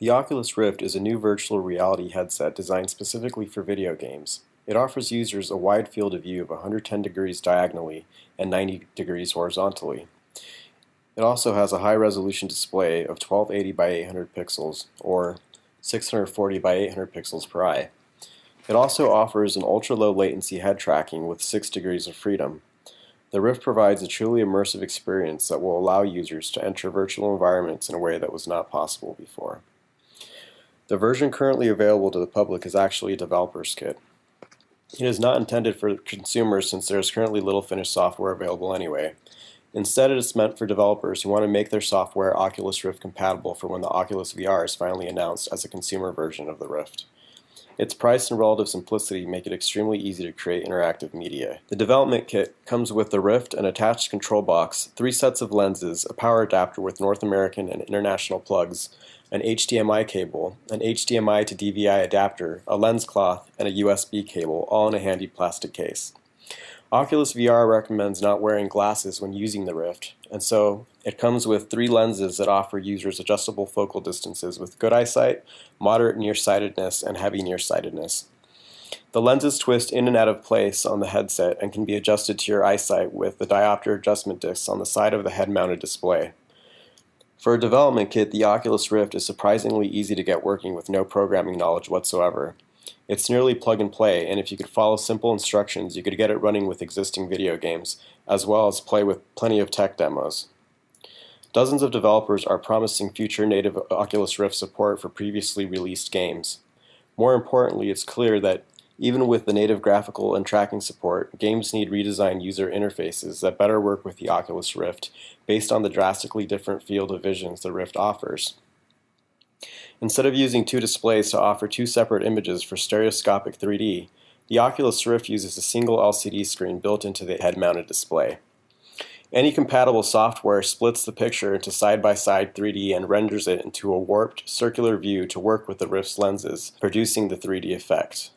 The Oculus Rift is a new virtual reality headset designed specifically for video games. It offers users a wide field of view of 110 degrees diagonally and 90 degrees horizontally. It also has a high-resolution display of 1280 by 800 pixels, or 640 by 800 pixels per eye. It also offers an ultra-low latency head tracking with 6 degrees of freedom. The Rift provides a truly immersive experience that will allow users to enter virtual environments in a way that was not possible before. The version currently available to the public is actually a developer's kit. It is not intended for consumers since there is currently little finished software available anyway. Instead, it is meant for developers who want to make their software Oculus Rift compatible for when the Oculus VR is finally announced as a consumer version of the Rift. Its price and relative simplicity make it extremely easy to create interactive media. The development kit comes with the Rift, an attached control box, 3 sets of lenses, a power adapter with North American and international plugs, an HDMI cable, an HDMI to DVI adapter, a lens cloth, and a USB cable, all in a handy plastic case. Oculus VR recommends not wearing glasses when using the Rift, and so it comes with 3 lenses that offer users adjustable focal distances with good eyesight, moderate nearsightedness, and heavy nearsightedness. The lenses twist in and out of place on the headset and can be adjusted to your eyesight with the diopter adjustment discs on the side of the head-mounted display. For a development kit, the Oculus Rift is surprisingly easy to get working with no programming knowledge whatsoever. It's nearly plug and play, and if you could follow simple instructions, you could get it running with existing video games, as well as play with plenty of tech demos. Dozens of developers are promising future native Oculus Rift support for previously released games. More importantly, it's clear that even with the native graphical and tracking support, games need redesigned user interfaces that better work with the Oculus Rift based on the drastically different field of visions the Rift offers. Instead of using 2 displays to offer 2 separate images for stereoscopic 3D, the Oculus Rift uses a single LCD screen built into the head-mounted display. Any compatible software splits the picture into side-by-side 3D and renders it into a warped, circular view to work with the Rift's lenses, producing the 3D effect.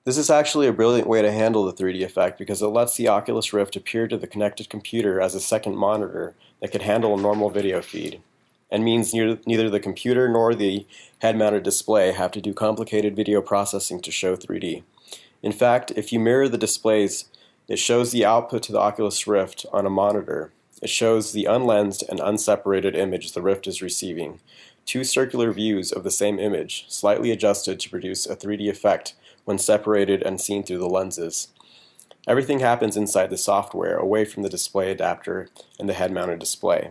This is actually a brilliant way to handle the 3D effect because it lets the Oculus Rift appear to the connected computer as a second monitor that could handle a normal video feed, and means neither the computer nor the head-mounted display have to do complicated video processing to show 3D. In fact, if you mirror the displays, it shows the output to the Oculus Rift on a monitor. It shows the unlensed and unseparated image the Rift is receiving, 2 circular views of the same image, slightly adjusted to produce a 3D effect when separated and seen through the lenses. Everything happens inside the software, away from the display adapter and the head-mounted display.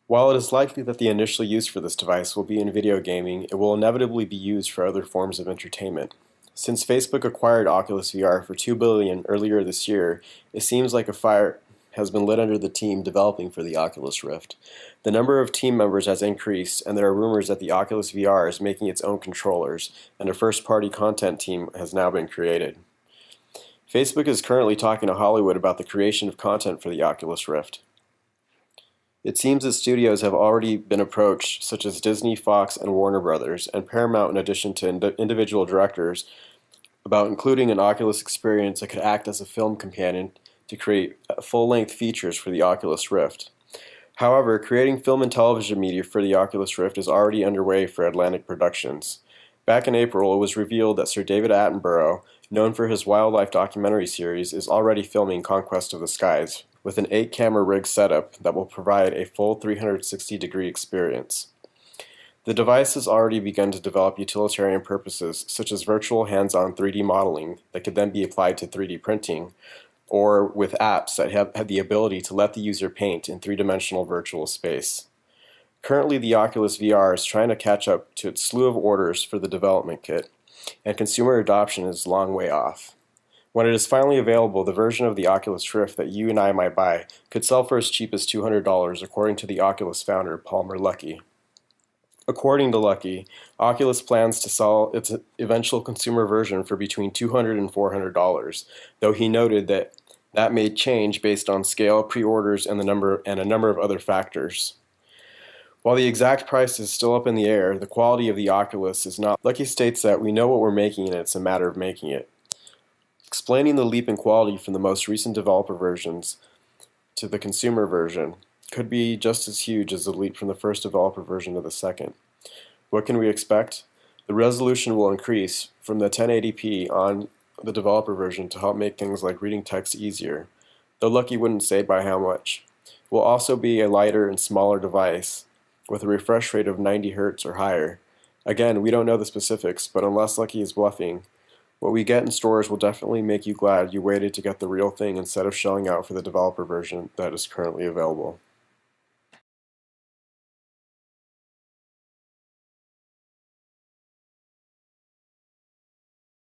While it is likely that the initial use for this device will be in video gaming, it will inevitably be used for other forms of entertainment. Since Facebook acquired Oculus VR for $2 billion earlier this year, it seems like a fire has been lit under the team developing for the Oculus Rift. The number of team members has increased, and there are rumors that the Oculus VR is making its own controllers, and a first-party content team has now been created. Facebook is currently talking to Hollywood about the creation of content for the Oculus Rift. It seems that studios have already been approached, such as Disney, Fox, and Warner Brothers, and Paramount in addition to individual directors, about including an Oculus experience that could act as a film companion to create full-length features for the Oculus Rift. However, creating film and television media for the Oculus Rift is already underway for Atlantic Productions. Back in April, it was revealed that Sir David Attenborough, known for his wildlife documentary series, is already filming Conquest of the Skies, with an 8-camera rig setup that will provide a full 360-degree experience. The device has already begun to develop utilitarian purposes, such as virtual hands-on 3D modeling that could then be applied to 3D printing, or with apps that have the ability to let the user paint in 3-dimensional virtual space. Currently, the Oculus VR is trying to catch up to its slew of orders for the development kit, and consumer adoption is a long way off. When it is finally available, the version of the Oculus Rift that you and I might buy could sell for as cheap as $200, according to the Oculus founder, Palmer Luckey. According to Luckey, Oculus plans to sell its eventual consumer version for between $200 and $400, though he noted that may change based on scale, pre-orders, and a number of other factors. While the exact price is still up in the air, the quality of the Oculus is not. Luckey states that we know what we're making and it's a matter of making it. Explaining the leap in quality from the most recent developer versions to the consumer version, could be just as huge as the leap from the first developer version to the second. What can we expect? The resolution will increase from the 1080p on the developer version to help make things like reading text easier, though Lucky wouldn't say by how much. It will also be a lighter and smaller device with a refresh rate of 90 Hz or higher. Again, we don't know the specifics, but unless Lucky is bluffing, what we get in stores will definitely make you glad you waited to get the real thing instead of shelling out for the developer version that is currently available.